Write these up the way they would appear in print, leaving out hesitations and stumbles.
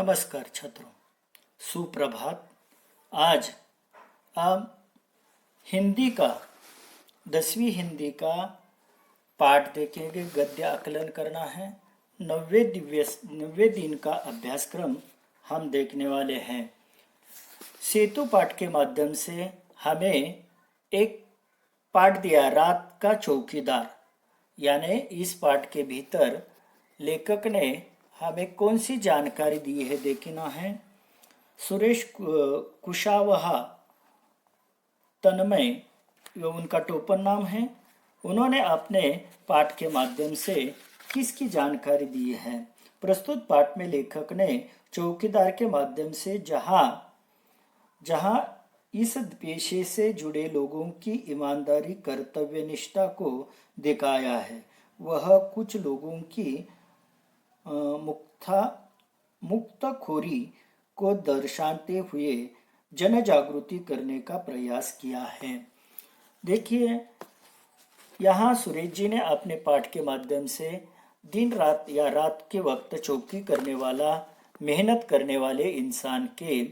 नमस्कार छात्रों, सुप्रभात। आज आप हिंदी का 10वीं हिंदी का पाठ देखेंगे। गद्य आकलन करना है। 90 दिन का अभ्यासक्रम हम देखने वाले हैं। सेतु पाठ के माध्यम से हमें एक पाठ दिया, रात का चौकीदार। यानी इस पाठ के भीतर लेखक ने हमें कौन सी जानकारी दी है देखना है। सुरेश कुशावाहा तन्मय, ये उनका टोपन नाम है। उन्होंने अपने पाठ के माध्यम से किसकी जानकारी दी है। प्रस्तुत पाठ में लेखक ने चौकीदार के माध्यम से जहां इस पेशे से जुड़े लोगों की ईमानदारी, कर्तव्यनिष्ठा को दिखाया है, वह कुछ लोगों की मुक्तखोरी को दर्शाते हुए जन जागृति करने का प्रयास किया है। देखिए, यहाँ सुरेश जी ने अपने पाठ के माध्यम से दिन रात या रात के वक्त चौकी करने वाला, मेहनत करने वाले इंसान के,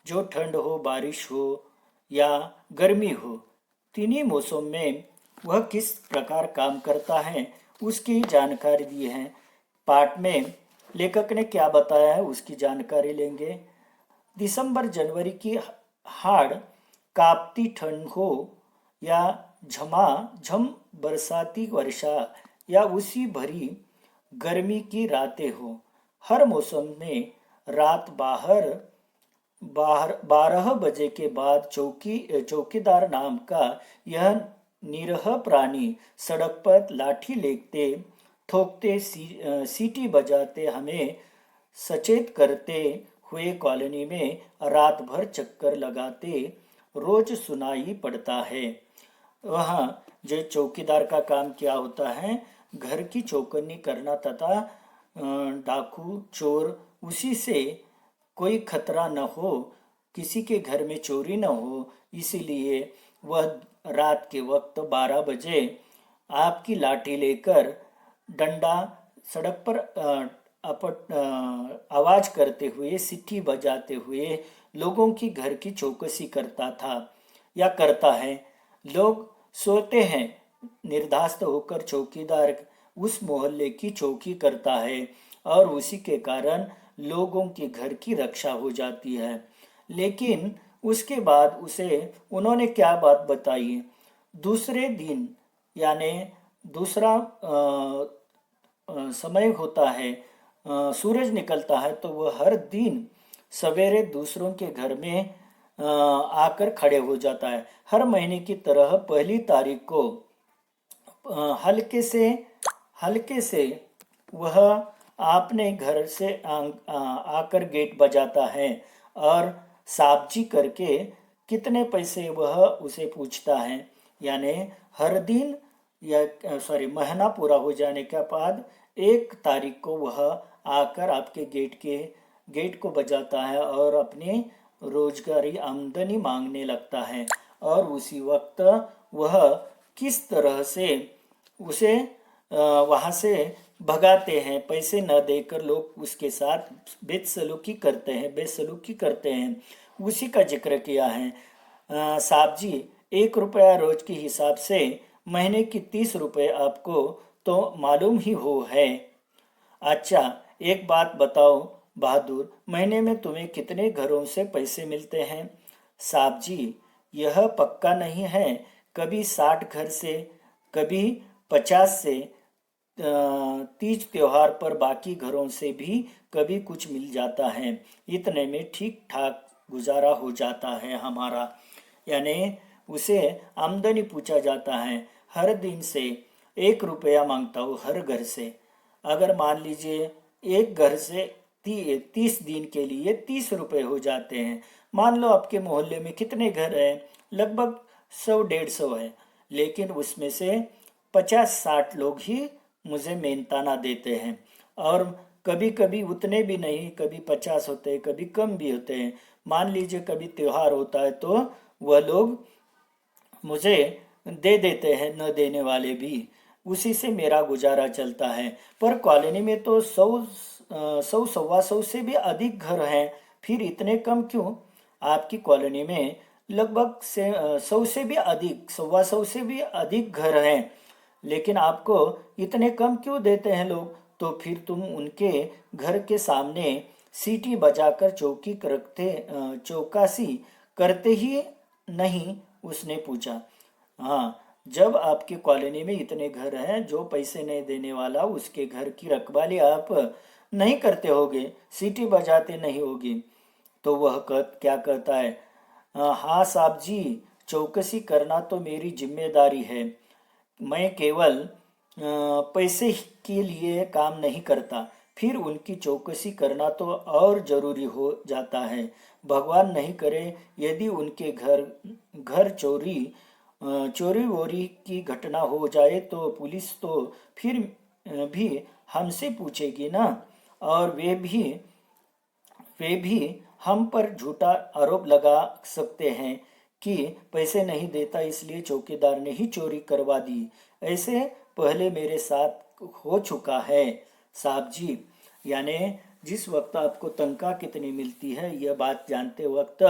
जो ठंड हो, बारिश हो या गर्मी हो, तीनों मौसम में वह किस प्रकार काम करता है उसकी जानकारी दी है। पाठ में लेखक ने क्या बताया है उसकी जानकारी लेंगे। दिसंबर जनवरी की हाड़ कांपती ठंड हो या झमाझम बरसाती वर्षा या उसी भरी गर्मी की रातें हो, हर मौसम में रात 12 बजे के बाद चौकीदार नाम का यह निरह प्राणी सड़क पर लाठी लेते, ठोकते, सीटी बजाते हमें सचेत करते हुए कॉलोनी में रात भर चक्कर लगाते रोज सुनाई पड़ता है। वहाँ जो चौकीदार का काम क्या होता है, घर की चौकन्नी करना तथा डाकू चोर उसी से कोई खतरा न हो, किसी के घर में चोरी न हो, इसीलिए वह रात के वक्त 12 बजे आपकी लाठी लेकर डंडा सड़क पर आवाज करते हुए, सिटी बजाते हुए लोगों की घर की चौकसी करता था या करता है। लोग सोते हैं, निर्धास्त होकर चौकीदार उस मोहल्ले की चौकी करता है और उसी के कारण लोगों के घर की रक्षा हो जाती है। लेकिन उसके बाद उन्होंने क्या बात बताई। दूसरे दिन यानी दूसरा समय होता है, सूरज निकलता है, तो वह हर दिन सवेरे दूसरों के घर में आकर खड़े हो जाता है। हर महीने की तरह पहली तारीख को हल्के से वह अपने घर से आकर गेट बजाता है और साबजी करके कितने पैसे वह उसे पूछता है। यानी हर दिन महीना पूरा हो जाने के बाद 1 तारीख को वह आकर आपके गेट को बजाता है और अपनी रोजगारी आमदनी मांगने लगता है। और उसी वक्त वह किस तरह से उसे वहाँ से भगाते हैं, पैसे न देकर लोग उसके साथ बेसलूकी करते हैं, उसी का जिक्र किया है। साहब जी, 1 रुपया रोज के हिसाब से महीने की 30 रुपये आपको तो मालूम ही हो है। अच्छा, एक बात बताओ बहादुर, महीने में तुम्हें कितने घरों से पैसे मिलते हैं? साहब जी, यह पक्का नहीं है, कभी 60 घर से, कभी 50 से, तीज त्योहार पर बाकी घरों से भी कभी कुछ मिल जाता है। इतने में ठीक ठाक गुजारा हो जाता है हमारा। यानी उसे आमदनी पूछा जाता है। हर दिन से 1 रुपया मांगता हूँ हर घर से। अगर मान लीजिए एक घर से 30 दिन के लिए 30 रुपये हो जाते हैं। मान लो आपके मोहल्ले में कितने घर हैं? लगभग 100-150 है, लेकिन उसमें से 50-60 लोग ही मुझे मेहनताना देते हैं और कभी कभी उतने भी नहीं, कभी 50 होते हैं, कभी कम भी होते हैं। मान लीजिए कभी त्योहार होता है तो वह लोग मुझे दे देते हैं, न देने वाले भी, उसी से मेरा गुजारा चलता है। पर कॉलोनी में तो 100 सौ सवा सौ से भी अधिक घर हैं, फिर इतने कम क्यों? आपकी कॉलोनी में लगभग 100 से भी अधिक, सवा सौ से भी अधिक घर हैं, लेकिन आपको इतने कम क्यों देते हैं लोग? तो फिर तुम उनके घर के सामने सीटी बजाकर चौकासी करते ही नहीं? उसने पूछा। हाँ, जब आपके कॉलोनी में इतने घर हैं, जो पैसे नहीं देने वाला उसके घर की रखवाली आप नहीं करते होगे, सीटी बजाते नहीं होगे। तो वह क्या कहता है, हाँ साहब जी, चौकसी करना तो मेरी जिम्मेदारी है। मैं केवल पैसे के लिए काम नहीं करता, फिर उनकी चौकसी करना तो और जरूरी हो जाता है। भगवान नहीं करे यदि उनके घर घर चोरी वोरी की घटना हो जाए तो पुलिस तो फिर भी हमसे पूछेगी ना, और वे भी हम पर झूठा आरोप लगा सकते हैं कि पैसे नहीं देता इसलिए चौकीदार ने ही चोरी करवा दी। ऐसे पहले मेरे साथ हो चुका है साहब जी। यानी जिस वक्त आपको तनख्वाह कितनी मिलती है यह बात जानते वक्त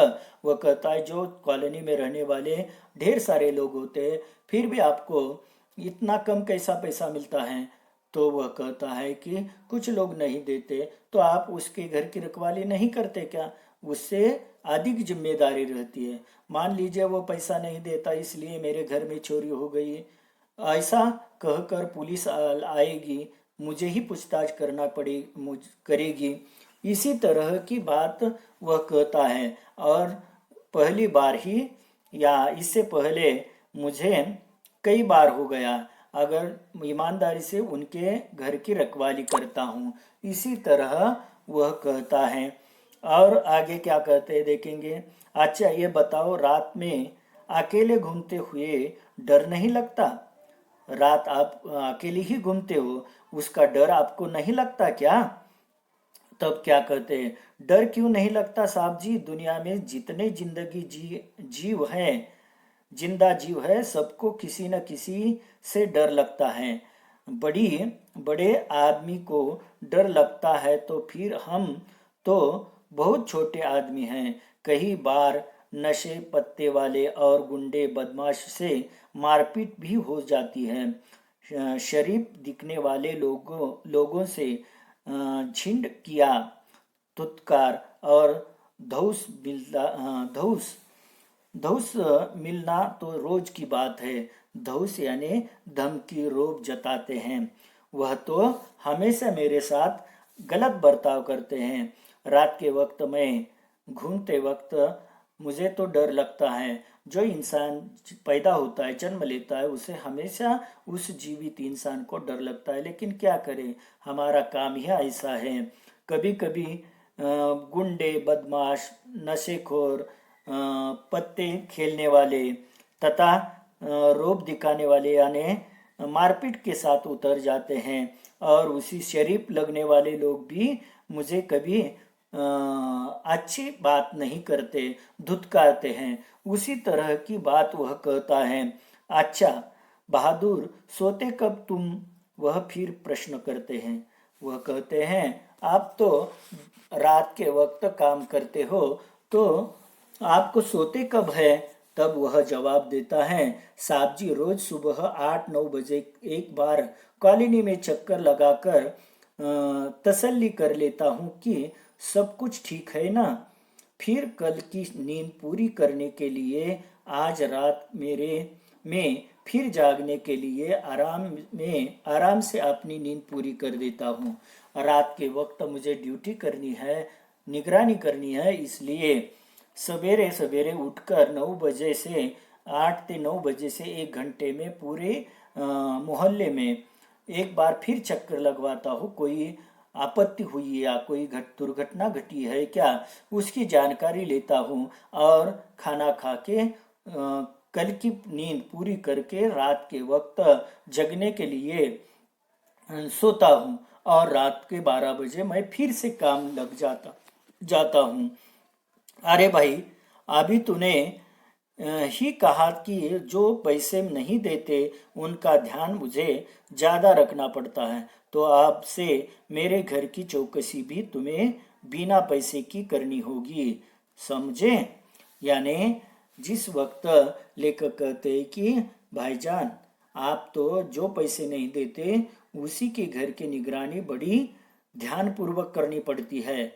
वह कहता है, जो कॉलोनी में रहने वाले ढेर सारे लोग होते हैं, फिर भी आपको इतना कम कैसा पैसा मिलता है? तो वह कहता है कि कुछ लोग नहीं देते, तो आप उसके घर की रखवाली नहीं करते क्या? उससे अधिक जिम्मेदारी रहती है। मान लीजिए वो पैसा नहीं देता इसलिए मेरे घर में चोरी हो गई, ऐसा कहकर पुलिस आएगी, मुझे ही पूछताछ करना करेगी। इसी तरह की बात वह कहता है, और पहली बार ही या इससे पहले मुझे कई बार हो गया, अगर ईमानदारी से उनके घर की रखवाली करता हूँ। इसी तरह वह कहता है। और आगे क्या कहते हैं देखेंगे। अच्छा ये बताओ, रात में अकेले घूमते हुए डर नहीं लगता? रात आप अकेले ही घूमते हो, उसका डर आपको नहीं लगता क्या? तब क्या कहते हैं, डर क्यों नहीं लगता साहब जी? दुनिया में जितने जिंदा जीव है, सबको किसी न किसी से डर लगता है। बड़ी बड़े आदमी को डर लगता है तो फिर हम तो बहुत छोटे आदमी हैं। कई बार नशे पत्ते वाले और गुंडे बदमाश से मारपीट भी हो जाती है। शरीफ दिखने वाले लोगों से झिंड किया, तुत्कार और धौस धौस मिलना तो रोज की बात है। धौस यानी धमकी रोब जताते हैं। वह तो हमेशा मेरे साथ गलत बर्ताव करते हैं। रात के वक्त मैं घूमते वक्त मुझे तो डर लगता है। जो इंसान पैदा होता है, जन्म लेता है, उसे हमेशा उस जीवित इंसान को डर लगता है। लेकिन क्या करें, हमारा काम ही ऐसा है। कभी कभी गुंडे बदमाश नशेखोर पत्ते खेलने वाले तथा रोब दिखाने वाले यानी मारपीट के साथ उतर जाते हैं, और उसी शरीफ लगने वाले लोग भी मुझे कभी अच्छी बात नहीं करते, धुतकारते हैं। उसी तरह की बात वह कहता है। अच्छा बहादुर, सोते कब तुम? वह फिर प्रश्न करते हैं। वह कहते हैं, आप तो रात के वक्त काम करते हो, तो आपको सोते कब है? तब वह जवाब देता है, साहब जी रोज सुबह 8-9 बजे एक बार कॉलोनी में चक्कर लगाकर तसल्ली कर लेता हूँ कि सब कुछ ठीक है ना। फिर कल की नींद पूरी करने के लिए आज रात में फिर जागने के लिए आराम से अपनी नींद पूरी कर देता हूँ। रात के वक्त मुझे ड्यूटी करनी है, निगरानी करनी है, इसलिए सवेरे सवेरे उठकर 9 बजे से 8 से 9 बजे से 1 घंटे में पूरे मोहल्ले में एक बार फिर चक्कर लगवाता हूँ। कोई आपत्ति हुई या कोई दुर्घटना घटी है क्या, उसकी जानकारी लेता हूँ, और खाना खा के कल की नींद पूरी करके रात के वक्त जगने के लिए सोता हूँ, और रात के 12 बजे मैं फिर से काम लग जाता हूँ। अरे भाई, अभी तूने ही कहा कि जो पैसे नहीं देते उनका ध्यान मुझे ज़्यादा रखना पड़ता है, तो आपसे मेरे घर की चौकसी भी तुम्हें बिना पैसे की करनी होगी। समझे? यानी जिस वक्त लेखक कहते हैं कि भाईजान, आप तो जो पैसे नहीं देते उसी के घर की निगरानी बड़ी ध्यानपूर्वक करनी पड़ती है,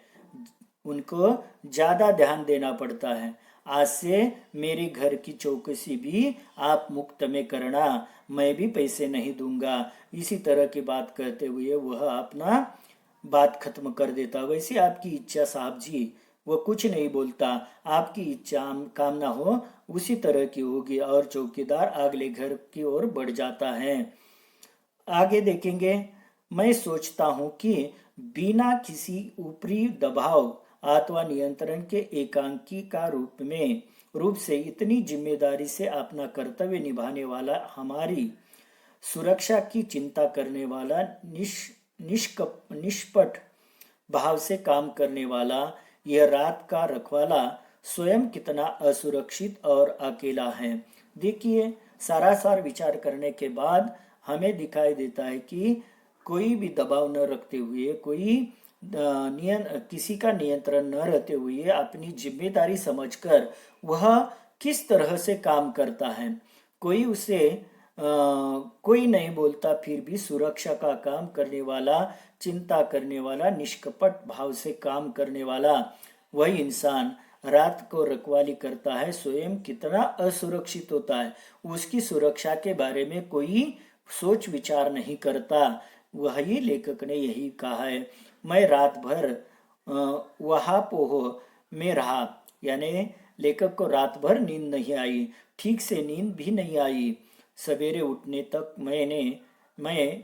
उनको ज़्यादा ध्यान देना पड़ता है। आज से मेरे घर की चौकसी भी आप मुफ्त में करना, मैं भी पैसे नहीं दूंगा। इसी तरह की बात करते हुए वह अपना बात खत्म कर देता। वैसे आपकी इच्छा साहब जी, वो कुछ नहीं बोलता। आपकी इच्छा कामना हो उसी तरह की होगी, और चौकीदार अगले घर की ओर बढ़ जाता है। आगे देखेंगे। मैं सोचता हूँ कि बिना किसी ऊपरी दबाव अथवा नियंत्रण के एकांकी का रूप से इतनी जिम्मेदारी से अपना कर्तव्य निभाने वाला, हमारी सुरक्षा की चिंता करने वाला, निष्पट भाव से काम करने वाला यह रात का रखवाला स्वयं कितना असुरक्षित और अकेला है। देखिए, सारासार विचार करने के बाद हमें दिखाई देता है कि कोई भी दबाव न रखते हुए, किसी का नियंत्रण न रहते हुए अपनी जिम्मेदारी समझकर वह किस तरह से काम करता है। कोई नहीं बोलता, फिर भी सुरक्षा का काम करने वाला, चिंता करने वाला, निष्कपट भाव से काम करने वाला वही इंसान रात को रखवाली करता है, स्वयं कितना असुरक्षित होता है। उसकी सुरक्षा के बारे में कोई सोच विचार नहीं करता। वही लेखक ने यही कहा है। मैं रात भर वहापोह में रहा, यानी लेखक को रात भर नींद नहीं आई, ठीक से नींद भी नहीं आई। सवेरे उठने तक मैं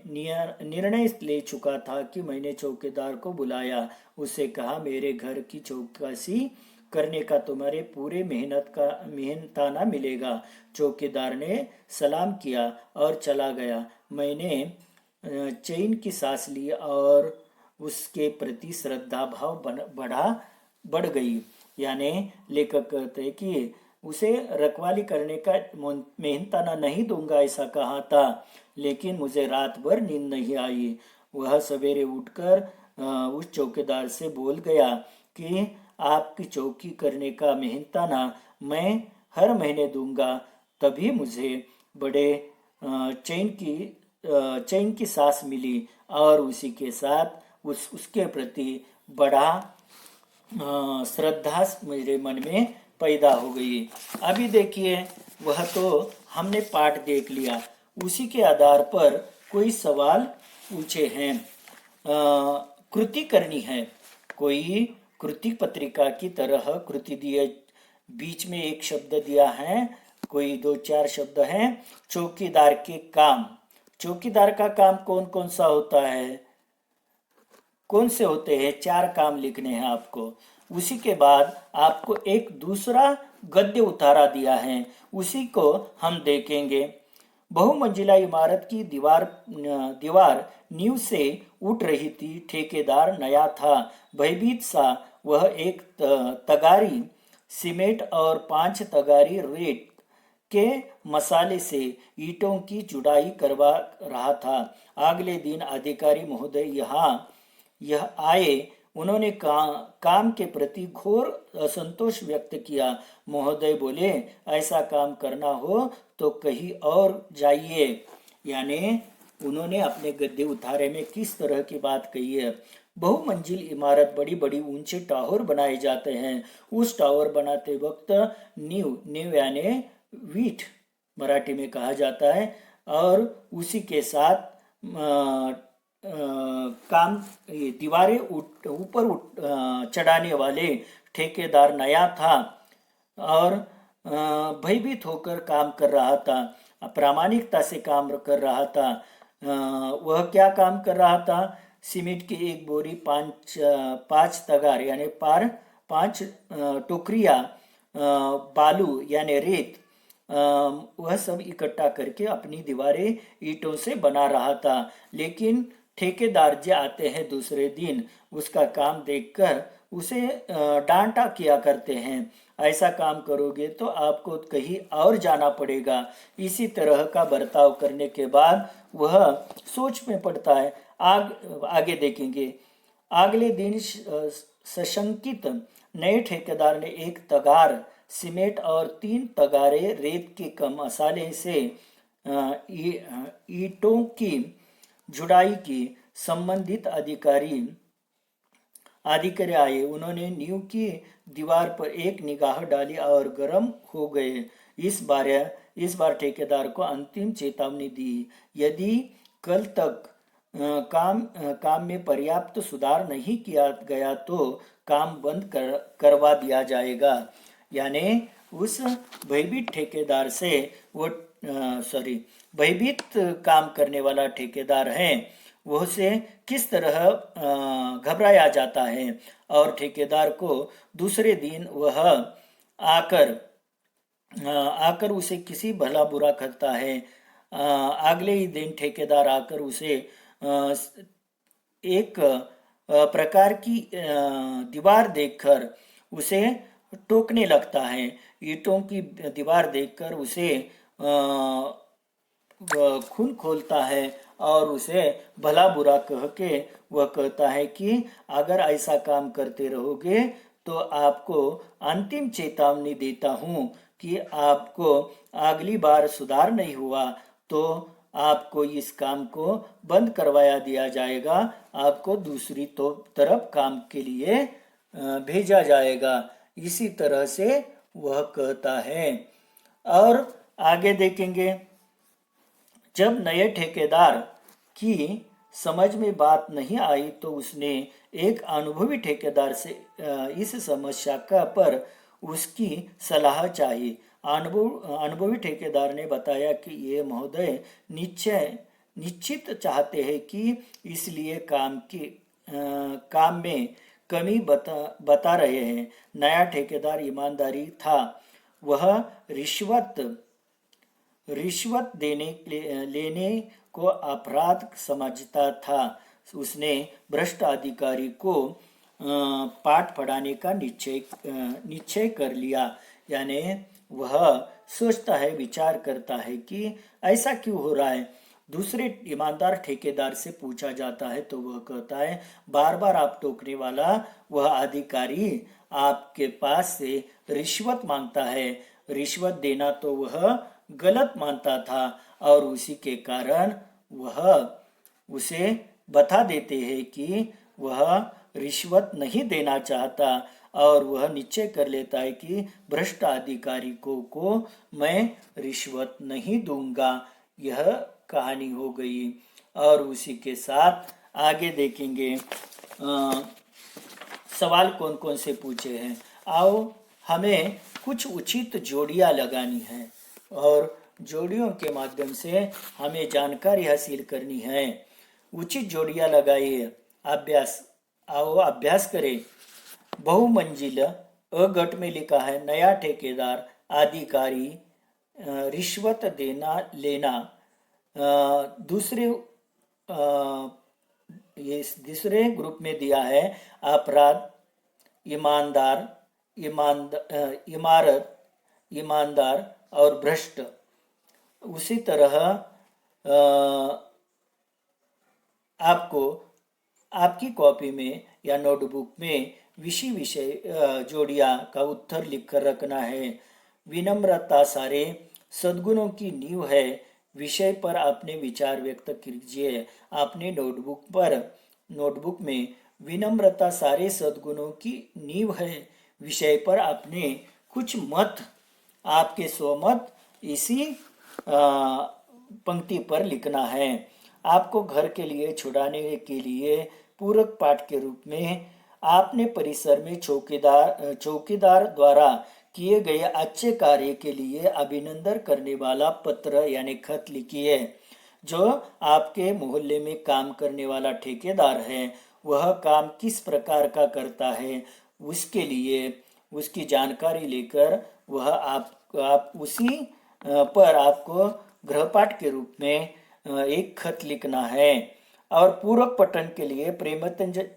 निर्णय ले चुका था कि मैंने चौकीदार को बुलाया, उसे कहा मेरे घर की चौकसी करने का तुम्हारे पूरे मेहनताना मिलेगा। चौकीदार ने सलाम किया और चला गया। मैंने चैन की सांस ली और उसके प्रति श्रद्धा भाव बढ़ गई। यानी लेखक कहते हैं कि उसे रखवाली करने का मेहनताना नहीं दूंगा ऐसा कहा था, लेकिन मुझे रात भर नींद नहीं आई। वह सवेरे उठकर उस चौकीदार से बोल गया कि आपकी चौकी करने का मेहनताना मैं हर महीने दूंगा। तभी मुझे बड़े चैन की सांस मिली और उसी के साथ उसके प्रति बड़ा श्रद्धा मेरे मन में पैदा हो गई। अभी देखिए, वह तो हमने पाठ देख लिया, उसी के आधार पर कोई सवाल पूछे हैं। कृति करनी है, कोई कृति पत्रिका की तरह कृति दिए, बीच में एक शब्द दिया है, कोई 2-4 शब्द हैं। चौकीदार के काम, चौकीदार का काम कौन कौन सा होता है, कौन से होते हैं? 4 काम लिखने हैं आपको। उसी के बाद आपको एक दूसरा गद्य उतारा दिया है, उसी को हम देखेंगे। बहुमंजिला इमारत की दीवार नींव से उठ रही थी। ठेकेदार नया था, भयभीत सा। वह एक तगारी सीमेंट और 5 तगारी रेत के मसाले से ईंटों की जुड़ाई करवा रहा था। अगले दिन अधिकारी महोदय यह आए। उन्होंने काम के प्रति घोर असंतोष व्यक्त किया। महोदय बोले, ऐसा काम करना हो तो कहीं और जाइए। यानी उन्होंने अपने गद्दे उतारे में किस तरह की बात कही है। बहुमंजिल इमारत, बड़ी बड़ी ऊंचे टावर बनाए जाते हैं। उस टावर बनाते वक्त नींव यानी वीट मराठी में कहा जाता है, और उसी के साथ काम दीवारें ऊपर चढ़ाने वाले ठेकेदार नया था और भयभीत होकर काम कर रहा था, प्रामाणिकता से काम कर रहा था। वह क्या काम कर रहा था? सीमेंट की एक बोरी, 5 तगार यानी 5 टोकरियाँ बालू यानी रेत, वह सब इकट्ठा करके अपनी दीवारें ईंटों से बना रहा था। लेकिन ठेकेदार जो आते हैं दूसरे दिन, उसका काम देखकर उसे डांटा किया करते हैं, ऐसा काम करोगे तो आपको कहीं और जाना पड़ेगा। इसी तरह का बर्ताव करने के बाद वह सोच में पड़ता है। आगे देखेंगे। अगले दिन सशंकित नए ठेकेदार ने एक तगार सीमेंट और 3 तगारे रेत के मसाले से ईंटों की जुड़ाई की। संबंधित अधिकारी आए, उन्होंने नींव की दीवार पर एक निगाह डाली और गर्म हो गए। इस बार ठेकेदार को अंतिम चेतावनी दी, यदि कल तक काम में पर्याप्त सुधार नहीं किया गया तो काम बंद करवा दिया जाएगा। यानी उस भयभीत ठेकेदार से वो भयभीत काम करने वाला ठेकेदार है, वह से किस तरह घबराया जाता है और ठेकेदार को दूसरे दिन वह आकर उसे किसी भला बुरा करता है। अगले ही दिन ठेकेदार आकर उसे एक प्रकार की दीवार देखकर उसे टोकने लगता है। ईंटों की दीवार देखकर उसे खून खोलता है और उसे भला बुरा कह के वह कहता है कि अगर ऐसा काम करते रहोगे तो आपको अंतिम चेतावनी देता हूँ कि आपको अगली बार सुधार नहीं हुआ तो आपको इस काम को बंद करवाया दिया जाएगा, आपको दूसरी तरफ काम के लिए भेजा जाएगा। इसी तरह से वह कहता है। और आगे देखेंगे। जब नए ठेकेदार की समझ में बात नहीं आई तो उसने एक अनुभवी ठेकेदार से इस समस्या पर उसकी सलाह चाहिए। अनुभवी ठेकेदार ने बताया कि ये महोदय निश्चित चाहते हैं कि इसलिए काम में कमी बता रहे हैं। नया ठेकेदार ईमानदारी था, वह रिश्वत लेने को अपराध समझता था। उसने भ्रष्ट अधिकारी को पाठ पढ़ाने का निश्चय कर लिया। यानी वह सोचता है, विचार करता है कि ऐसा क्यों हो रहा है। दूसरे ईमानदार ठेकेदार से पूछा जाता है तो वह कहता है, बार बार आप टोकने वाला वह अधिकारी आपके पास से रिश्वत मांगता है। रिश्वत देना तो वह गलत मानता था और उसी के कारण वह उसे बता देते हैं कि वह रिश्वत नहीं देना चाहता और वह निश्चय कर लेता है कि भ्रष्ट अधिकारी को मैं रिश्वत नहीं दूंगा। यह कहानी हो गई। और उसी के साथ आगे देखेंगे सवाल कौन कौन से पूछे हैं। आओ, हमें कुछ उचित जोड़ियां लगानी है और जोड़ियों के माध्यम से हमें जानकारी हासिल करनी है। उचित जोड़ियां लगाइए। अभ्यास करें। बहुमंजिल अगट में लिखा है, नया ठेकेदार अधिकारी रिश्वत लेना। दूसरे ग्रुप में दिया है अपराध, ईमानदार और भ्रष्ट। उसी तरह आपको आपकी कॉपी में या नोटबुक में विषय जोड़ियां का उत्तर लिखकर रखना है। विनम्रता सारे सद्गुणों की नींव है विषय पर अपने विचार व्यक्त कीजिए। अपने नोटबुक में विनम्रता सारे सद्गुणों की नींव है विषय पर अपने कुछ मत, आपके स्वमत इसी पंक्ति पर लिखना है। आपको घर के लिए छुड़ाने के लिए पूरक पाठ के रूप में आपने परिसर में चौकीदार द्वारा किए गए अच्छे कार्य के लिए अभिनंदन करने वाला पत्र यानी खत लिखिए। जो आपके मोहल्ले में काम करने वाला ठेकेदार है वह काम किस प्रकार का करता है उसके लिए उसकी जानकारी लेकर वह आप उसी पर आपको गृहपाठ के रूप में एक खत लिखना है। और पूरक पठन के लिए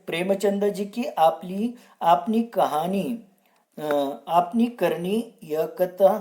प्रेमचंद जी की आपली आपनी कहानी आपनी करनी यह कथा